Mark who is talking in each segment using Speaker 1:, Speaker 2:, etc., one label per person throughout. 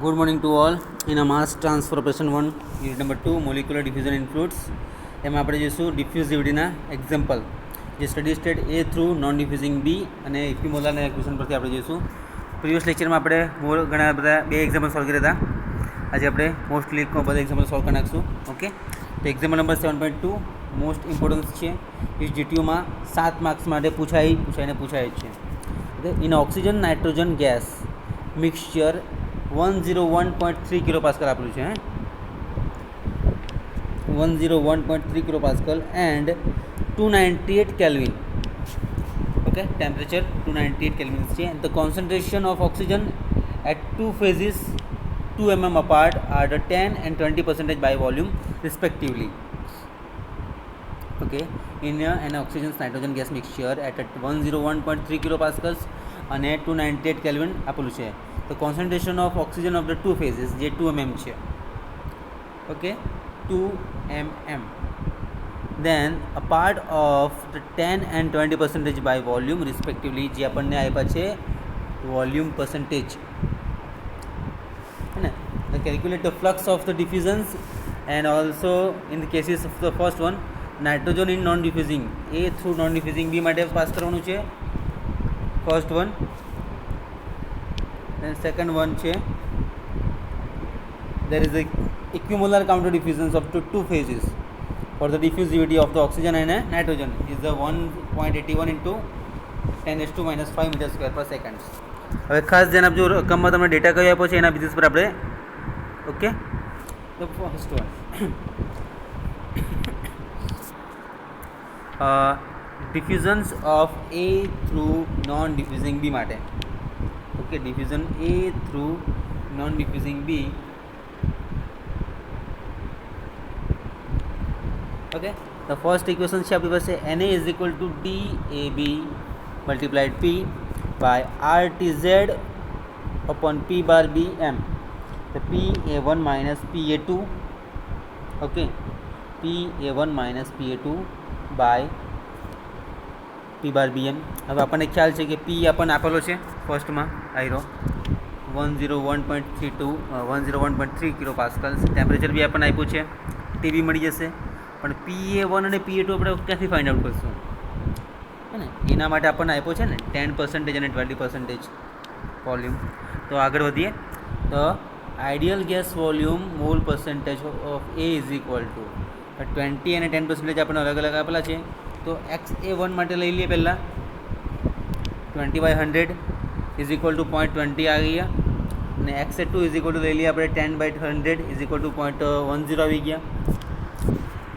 Speaker 1: Good morning to all. In a mass transfer operation 1, unit number 2, molecular diffusion in fluids. એમાં આપણે જોઈશું ડિફ્યુઝિવિટીના example, જે study state એ through non ડિફ્યુઝિંગ બી અને ઇક્વિમોલારના equation પરથી આપણે જોઈશું. પ્રીવિયસ લેક્ચરમાં આપણે ઘણા બધા બે એક્ઝામ્પલ સોલ્વ કર્યા હતા. આજે આપણે મોસ્ટલી બધા એક્ઝામ્પલ સોલ્વ કરી નાખશું. ઓકે, તો એક્ઝામ્પલ નંબર 7.2 મોસ્ટ ઇમ્પોર્ટન્સ છે. એ જીટીયુમાં 7 માર્ક્સ માટે પૂછાય છે. In oxygen nitrogen gas mixture 101.3 kilo pascal આપેલું છે. 101.3 kilo pascal and 298 kelvin. Okay, temperature 298 kelvin છે. The concentration of oxygen at two phases 2 mm apart are the 10 and 20% by volume respectively. Okay, in an oxygen nitrogen gas mixture at 101.3 kilo pascals અને 298 kelvin આપેલું છે. તો concentration of oxygen of the two phases જે 2 mm છે. Okay, 2 mm. Then a part of the 10 and 20% by volume respectively, જે આપણને આપ્યા છે volume percentage. The calculate the flux of the diffusions and also in the cases of the first one nitrogen in non diffusing A through non diffusing B માટે pass કરવાનું છે first one. and second one છે there is a equimolar counter diffusions of two phases for the diffusivity of the oxygen and nitrogen is the 1.81 into 10⁻⁻5 meter square per second. હવે ખાસ ધ્યાન આપજો, રકમમાં તમને ડેટા કયો આપ્યો છે એના બેસિસ પર આપણે. Okay, the first one diffusions of A through non diffusing B માટે. Okay, diffusion A through non diffusing B. Okay, the first equation છે આપણી પાસે Na is equal to DAB multiplied P by RTZ upon P bar BM. तो PA1 minus PA2. Okay, PA1 minus PA2 by P bar BM. હવે આપણને ખ્યાલ છે કે P આપણને આપેલો છે ફર્સ્ટમાં આયરો 101.3 કિલો પાસ્કલ્સ. ટેમ્પરેચર બી આપણને આપ્યું છે, તે બી મળી જશે. પણ PA1 અને PA2 આપણે ક્યાંથી ફાઇન્ડ આઉટ કરશું? હે ને, એના માટે આપણને આપ્યો છે ને 10% અને 20% વોલ્યુમ. તો આગળ વધીએ તો ideal gas volume mall percentage of A is equal two 20 અને 10% આપણને અલગ અલગ આપેલા છે. તો XA1 માટે લઈ લઈએ પહેલાં 20/100 ઇઝ ઇક્વલ ટુ 0.20 આવી ગયા. અને XA2 ઇઝ ઇક્વલ ટુ લઈ લઈએ આપણે 10/100 ઇઝ ઇક્વલ ટુ 0.10 આવી ગયા.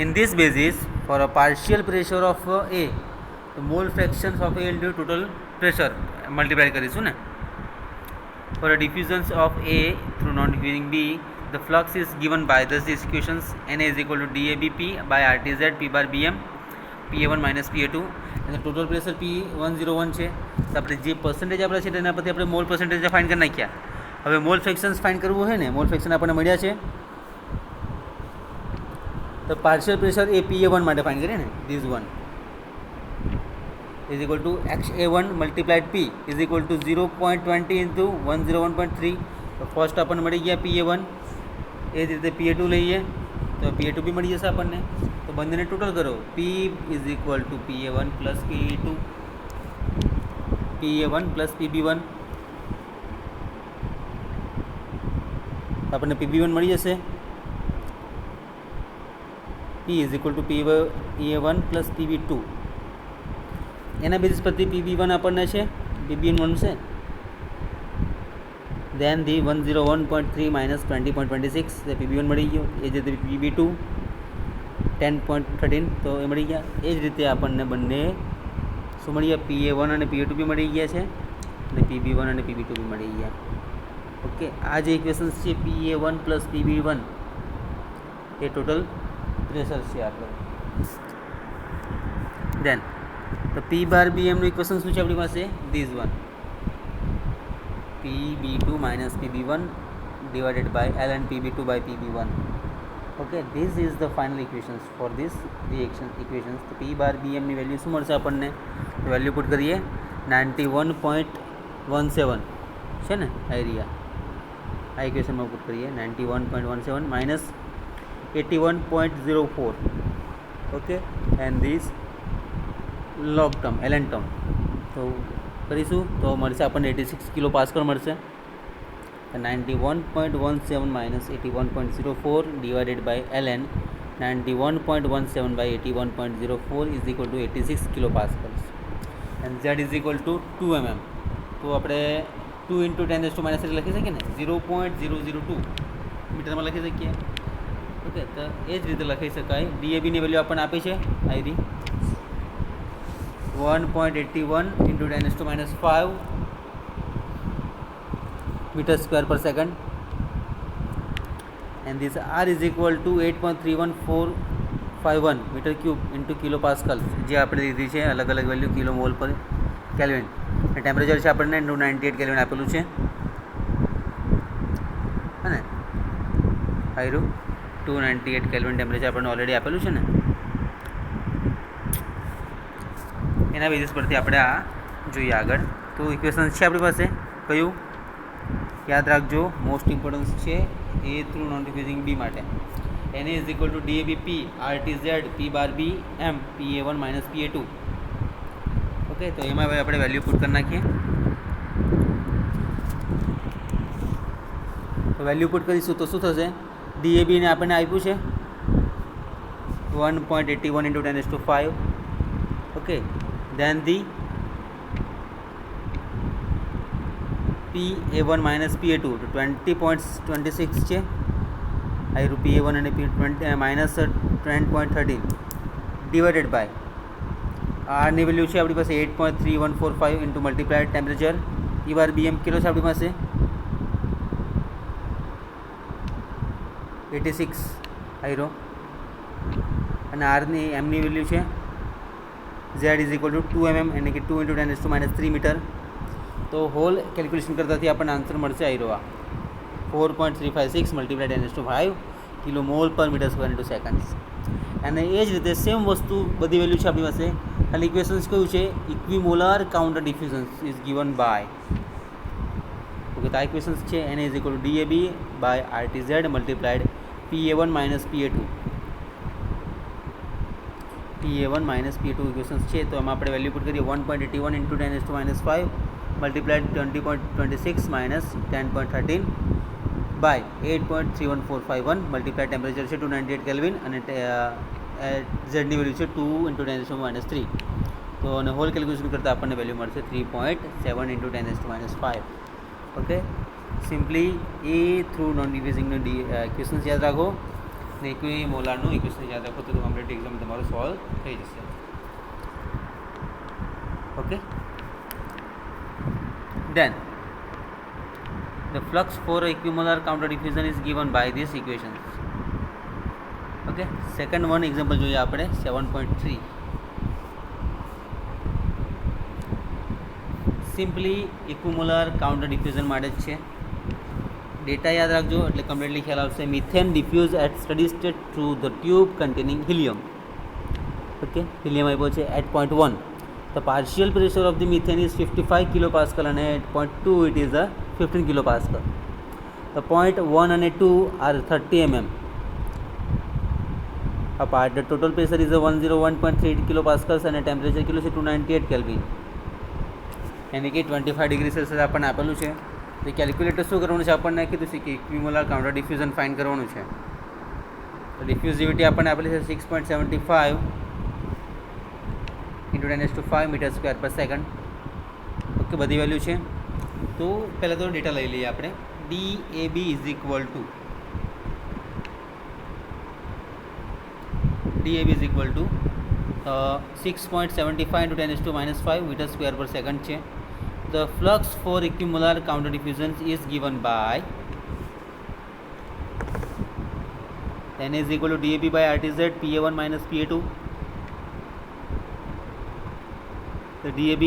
Speaker 1: In this basis for a partial pressure of A, તો mole fractions of A into total pressure multiply કરીશું ને. For a diffusions of A through non-diffusing B, the flux is given by these equations. Na is equal to DABP by RTZ P bar BM, PA1 minus PA2 and the total pressure P101 છે. તો આપણે જે percentage આપેલા છે તેના પરથી આપણે mall percentage find કરી નાખ્યા. હવે મોલ ફ્રેક્શન્સ ફાઇન્ડ કરવું હોય ને, મોલ ફ્રેક્શન આપણને મળ્યા છે. તો પાર્શિયલ પ્રેશર એ PA1 માટે ફાઇન્ડ કરીએ ને, this one is equal to XA1 multiplied P is equal to 0.20 into 101.3. તો ફર્સ્ટ આપણને મળી ગયા PA1. એ જ રીતે PA2 લઈએ તો PA2 બી મળી જશે આપણને. તો બંનેને ટોટલ કરો, P is equal to PA1 plus PB2, PA1 plus PB1. તો આપણને PB1 મળી જશે. P is equal to PA1 plus PB2. એના બેઝિસ પરથી PB1 આપણને છે, PB1 છે. દેન ધી 101.3 minus 20.26 એ PB1 મળી ગયો. એ જ રીતે PB2 10.13 તો એ મળી ગયા. એ જ રીતે આપણને બંને શું મળી ગયા? PA1 અને PA2 બી મળી ગયા છે અને PB1 અને PB2 બી મળી ગયા. ઓકે, આ જે ઇક્વેશન્સ છે PA1 પ્લસ PB1 એ ટોટલ પ્રેશર છે આપણો. દેન તો P બાર BMનું ઇક્વેશન શું છે આપણી પાસે? This one PB2 minus PB1 divided by ln PB2 by PB1. Okay, this is the final equations for this reaction equations. તો P બાર BMની વેલ્યુ શું મળશે આપણને? વેલ્યુ પુટ કરીએ 91.17 છે ને, આઈરિયા આ ઇક્વેશનમાં પુટ કરીએ 91.17 minus 81.04. Okay, and this log term LN term તો કરીશું તો મળશે આપણને 86 કિલો પાસ્કલ મળશે. 91.17 minus 81.04 divided by ln 91.17 by 81.04 is equal to 86 kilopascals and z is equal to 2 mm. તો આપણે 2 into 10 raised to minus 3 લખી શકીએ ને, 0.002 મીટરમાં લખી શકીએ. ઓકે, તો એ જ રીતે લખી શકાય. DABની વેલ્યુ આપણને આપી છે આવી 1.81 into 10 raised to minus 5 meter square per second, and this R is equal to 8.31451 meter cube into kilopascal જે આપણે લીધી છે અલગ અલગ વેલ્યુ કિલો મોલ પર કેલ્વિન. ટેમ્પરેચર છે આપણને 298 કેલ્વિન આપેલું છે અને આયરું 298 કેલ્વિન ટેમ્પરેચર આપણને ઓલરેડી આપેલું છે ને, એના બેઝિસ પરથી આપણે આ જોઈએ આગળ. તો ઇક્વેશન છે આપણી પાસે કયું યાદ રાખજો, મોસ્ટ ઇમ્પોર્ટન્સ છે એ થ્રુ નોન ડિફ્યુઝિંગ બી માટે. Na is equal to DABP RTZ P bar B M PA1 minus PA2. Okay, તો એમાં હવે આપણે વેલ્યુ પુટ કરી નાખીએ. તો વેલ્યુ પુટ કરીશું તો શું થશે, DAB ને આપણને આપ્યું છે 1.81 into 10 raised to 5. Okay, then the PA1 minus PA2 તો 20.26 છે આ PA1 અને P20 માઇનસ 10.13 ડિવાઇડેડ બાય આરની વેલ્યુ છે આપણી પાસે 8.3145 ઇન્ટુ મલ્ટીપ્લાઇડ ટેમ્પરેચર E બાર BM કિલો છે આપણી પાસે 86 આયરો, અને આરની એમની વેલ્યુ છે Z is equal two 2 mm એટલે કે 2 into 10 raised to minus 3 metre. તો હોલ કેલ્ક્યુલેશન કરવાથી આપણને આન્સર મળશે આયરો આ 4.356 multiply 10 raised to 5 kilo mole પર મીટર સ્ક્વેર ઇન્ટુ સેકન્ડ્સ. અને એ જ રીતે સેમ વસ્તુ બધી વેલ્યુ છે આપણી પાસે, ખાલી ઇક્વેશન્સ કયું છે, equimolar counter diffusions is given by. Okay, તો આ ઇક્વેશન્સ છે એને is equal to DAB by RTZ multiplied PA1 minus PA2 equations છે. તો એમાં આપણે વેલ્યુ પુટ કરીએ 1.81 into 10 raised to minus 5 multiplied 20.26 minus 10.13 by 8.31451 multiplied temperature છે 298 કેલ્વિન અને ઝેડની વેલ્યુ છે 2 ઇન્ટુ 10 raised to minus 3. તો અને હોલ કેલ્ક્યુલેશન કરતાં આપણને વેલ્યુ મળશે 3.7 into 10 raised to minus 5. Okay, simply A through non ડિફ્યુઝિંગનું ઇક્વેશન્સ યાદ રાખો ને ઇક્વિમોલારનું ઇક્વેશન યાદ રાખો તો કોમ્પિટિટિવ એક્ઝામ તમારું સોલ્વ થઈ જશે. Okay, then the flux for equimolar counter diffusion is given by these equations. Okay, second one example જોઈએ આપણે 7.3. સિમ્પલી ઇક્વિમોલાર કાઉન્ટર ડિફ્યુઝન માટે જ છે. ડેટા યાદ રાખજો એટલે કમ્પ્લીટલી ખ્યાલ આવશે. Methane diffuse at steady state through the tube containing helium. Okay, helium આપ્યો છે at point 1. The partial pressure of the methane is 55 kilopascal and at point 2 it is a 15 kilopascal. The point 1 and 2 are 30 mm apart. The total pressure is a 101.3 kilopascals and a temperature kilo છે 298 kelvin यानी कि 25 degree Celsius આપણને આપેલું છે. તો calculator શું કરવાનું છે, આપણને કીધું છે કે ઇક્વિમોલાર કાઉન્ટર ડિફ્યુઝન ફાઇન્ડ કરવાનું છે. તો ડિફ્યુઝિવિટી આપણને આપેલી છે 6.75 into 10 raised to 5 meter square per second. Okay, બધી વેલ્યુ છે. તો પહેલાં તો ડેટા લઈ લઈએ આપણે. DAB is equal two 6.75 into 10 raised to minus 5 meter square per second છે. The flux for equimolar counter diffusion is given by N is equal to DAB by RTZ PA1 minus PA2. The DAB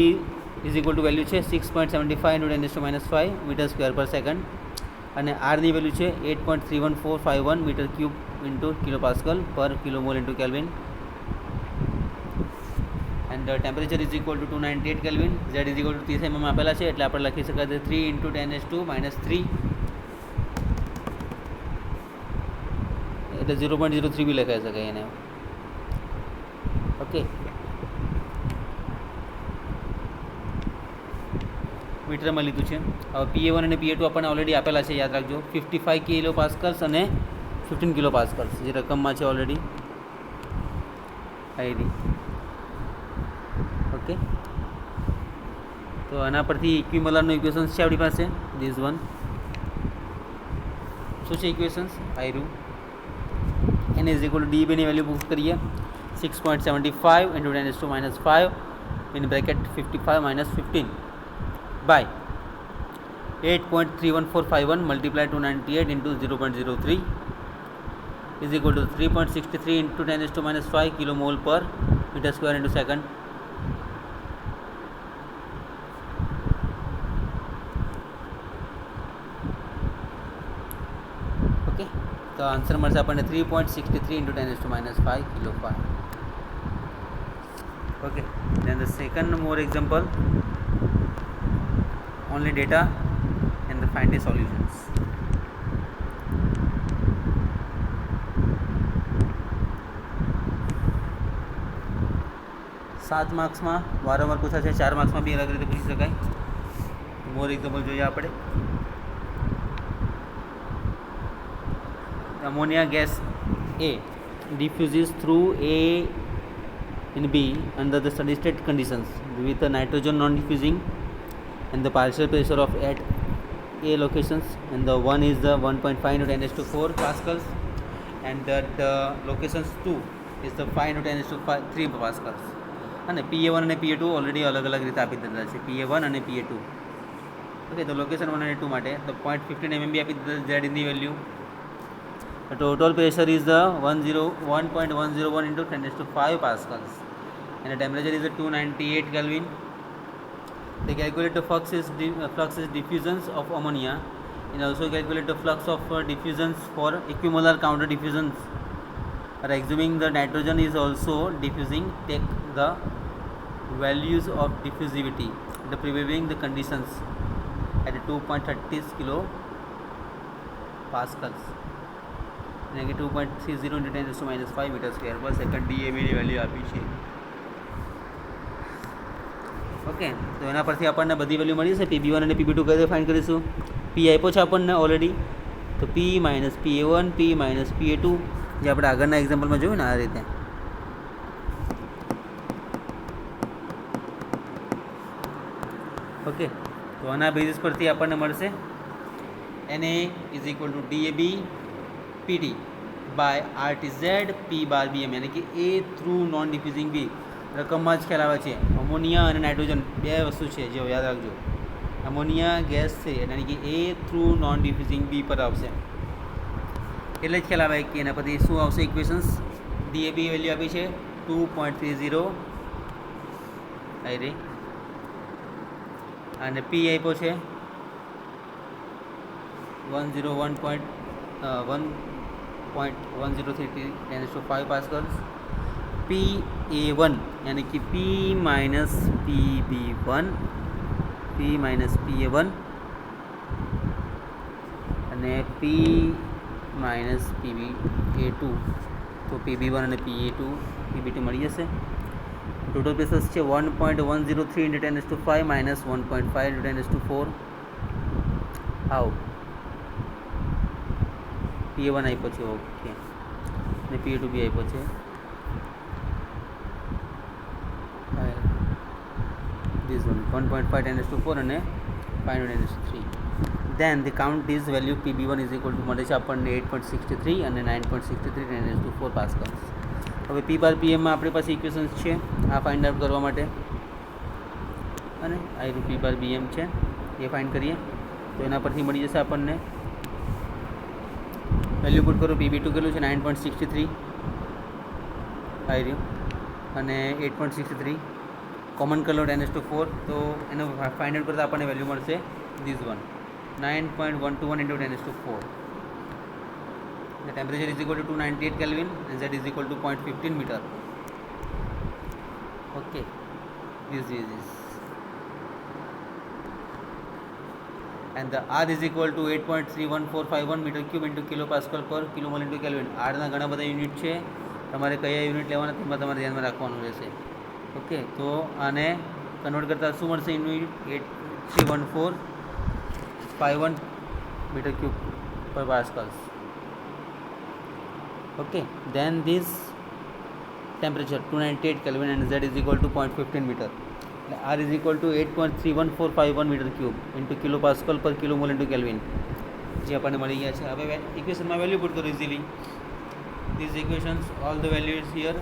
Speaker 1: is equal to value છે 6.75 into 10 raised to minus 5 meter square per second અને આરની value છે 8.31451 metre cube into કિલોપાસ્કલ પર kilomole into kelvin. And temperature is equal two 298 kelvin. Z is equal two 30 mm આપેલા છે એટલે આપણે લખી શકાય 3 into 10 raised to minus 3 એટલે 0.03 બી લખાઈ શકાય એને. ઓકે, મીટરમાં લીધું છે. હવે PA1 અને PA2 આપણને ઓલરેડી આપેલા છે, યાદ રાખજો. 55 કિલો પાસ્કલ્સ અને 15 કિલો પાસ્કલ્સ જે રકમમાં છે ઓલરેડી આવી. ઓકે, તો આના પરથી ઇક્વિમોલરનું ઇક્વેશન્સ છે આપણી પાસે. ધીસ વન શું છે ઇક્વેશન્સ? આયરું n is equal to D બેની વેલ્યુ પુટ કરીએ. 6.75 into 10⁻⁵ in bracket 55 minus 15 by 8.31451 multiplied to 98 into 0.03 is equal to 3.63 into 10⁻⁵ kilomole per meter square into second. Okay, તો આન્સર મળશે આપણને 3.63 into 10⁻⁵ kilofar. Okay, then the second more example, only data and the find the solutions. सात marks में वारंवार पूछा है, 4 marks में भी अलग रीते पूछी शकाय. मोर एक्जाम्पल જોઈએ આપણે. ammonia gas A diffuses through A in B under the steady state conditions with the nitrogen non-diffusing and the partial pressure of at A locations, and the one is the 1.5 into 10⁻⁴ pascals, and the locations 2 is the 5 into 10⁻³ pascals. અને PA1 અને PA2 already અલગ અલગ રીતે આપી દીધેલા છે, PA1 અને PA2. Okay, તો location 1 અને 2 માટે તો 0.15 mmB આપી દીધેલ Z in the value. The total pressure is the 1.101 into 10⁵ pascals, and the temperature is 298 Kelvin. They calculate the flux is diffusions of ammonia, and also calculate the flux of diffusions for equimolar counter diffusions. Assuming the nitrogen is also diffusing, take the values of diffusivity, the prevailing the conditions at 2.30 kilo pascals. 2.30 into 10⁻⁵ meter square per second DAB ની value આપી છે. Okay, તો એના પરથી આપણને બધી value મળી છે. PB1 અને PB2 કઈ રીતે ફાઇન્ડ કરીશું? P આપ્યો છે આપણને ઓલરેડી, તો P minus PA1 P minus PA2 જે આપણે આગળના એક્ઝામ્પલમાં જોયું ને આ રીતે. ઓકે, તો આના બેઝિસ પરથી આપણને મળશે NA is equal to DAB PT by RTZ P bar BM, યાની કે A through non diffusing B. રકમમાં જ ખ્યાલ આવે છે. અમોનિયા અને નાઇટ્રોજન બે વસ્તુ છે, જે યાદ રાખજો. અમોનિયા ગેસ છે યાની કે A through non diffusing B પર આવશે, એટલે જ ખ્યાલ આવે કે એના પરથી શું આવશે ઇક્વેશન્સ. DAB વેલ્યુ આપી છે 2.30 આવી રહી, અને P આપ્યો છે 101.103 10⁵ pascals. PA1 यानी कि P minus PB1 P minus PA1 અને P માઇનસ PBA2, તો PB1 અને PB2 મળી જશે. ટોટલ પ્રેશર્સ છે 1.103 into 10⁵ minus 1.5 into 10⁴. How PA1 આપ્યો છે, ઓકે, અને PA2 બી આપ્યો છે. This one 1.5 10⁴ અને 5 into 10⁵. Then the count this value PB1 is equal to મળે છે આપણને 8.63 અને 9.63 10⁴ pascals. હવે P બાર PMમાં આપણી પાસે ઇક્વેશન્સ છે આ ફાઇન્ડ આઉટ કરવા માટે, અને આ P બાર BM છે એ ફાઇન્ડ કરીએ. તો એના પરથી મળી જશે આપણને વેલ્યુ પુટ કરો. PB2 કેટલું છે 9.63 આવી રહ્યું, અને 8.63 કોમન કરી લો 10⁴, તો એનો ફાઇન્ડ આઉટ કરતાં આપણને વેલ્યુ મળશે this one 9.121 into 10⁴. The temperature is equal to 298 Kelvin and Z is equal to 0.15 meter. Okay, this is and the R is equal to 8.31451 metre cube into kilo pascal પર kilomole into kelvin. આરના ઘણા બધા unit છે, તમારે કયા unit લેવાના તેમાં તમારે ધ્યાનમાં રાખવાનું રહેશે. ઓકે, તો આને કન્વર્ટ કરતાં શું મળશે? યુનિટ 83141 મીટર ક્યુબ પર pascals. Okay, then this temperature 298 Kelvin and Z is equal to 0.15 meter. R is equal to 8.31451 metre cube into kilo pascal પર કિલો મોલ ઇન્ટુ કેલ્વિન, જે આપણને મળી ગયા છે. હવે ઇક્વેશનમાં વેલ્યુ પુટ કરો easily. This equations all the value is here,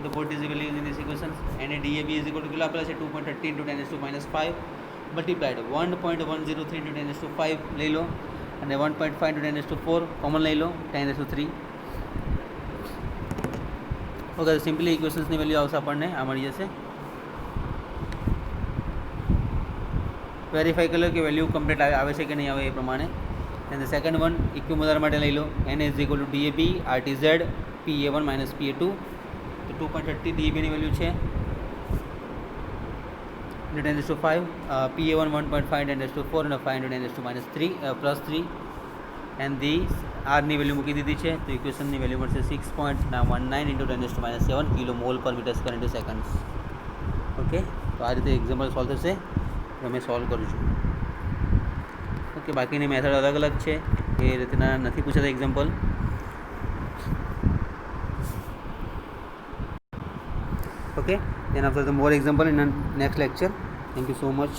Speaker 1: the both is equal in this equations. એને DAB ઇઝ ઇક્વલ ટુ કેટલા આપેલા છે? 2.30 ઇન્ટુ 10⁻⁵ મલ્ટીપ્લાઇડ 1.103 ઇન્ટુ 10⁵ લઈ લો, અને 1.5 ઇન્ટુ 10⁴ કોમન લઈ લો, 10⁻3. ઓકે, સિમ્પલી ઇક્વેશન્સની વેલ્યુ આવશે આપણને આ મળી જશે. વેરીફાઈ કરી લો કે વેલ્યુ કમ્પ્લીટ આવે છે કે નહીં આવે એ પ્રમાણે. એન્ડ સેકન્ડ વન ઇક્વિમોલર માટે લઈ લો. N is equal to DAB RTZ PA1 minus PA2. તો 2.30 DABની વેલ્યુ છે, 10⁵, PA1 1.5 10⁴ અને 5 10⁻³ +3. એન્ડ ધીસ આરની વેલ્યુ મૂકી દીધી છે, તો ઇક્વેશનની વેલ્યુ મળશે 6.19 ઇન્ટુ 10⁻7 કિલો મોલ પર metre square into seconds. Okay, તો આ રીતે એક્ઝામ્પલ સોલ્વ થશે, અમે સોલ્વ કરું છું. ઓકે, બાકીની મેથડ અલગ અલગ છે, એ રીતના નથી પૂછાતા example. Okay, then after the more example in the next lecture. Thank you so much.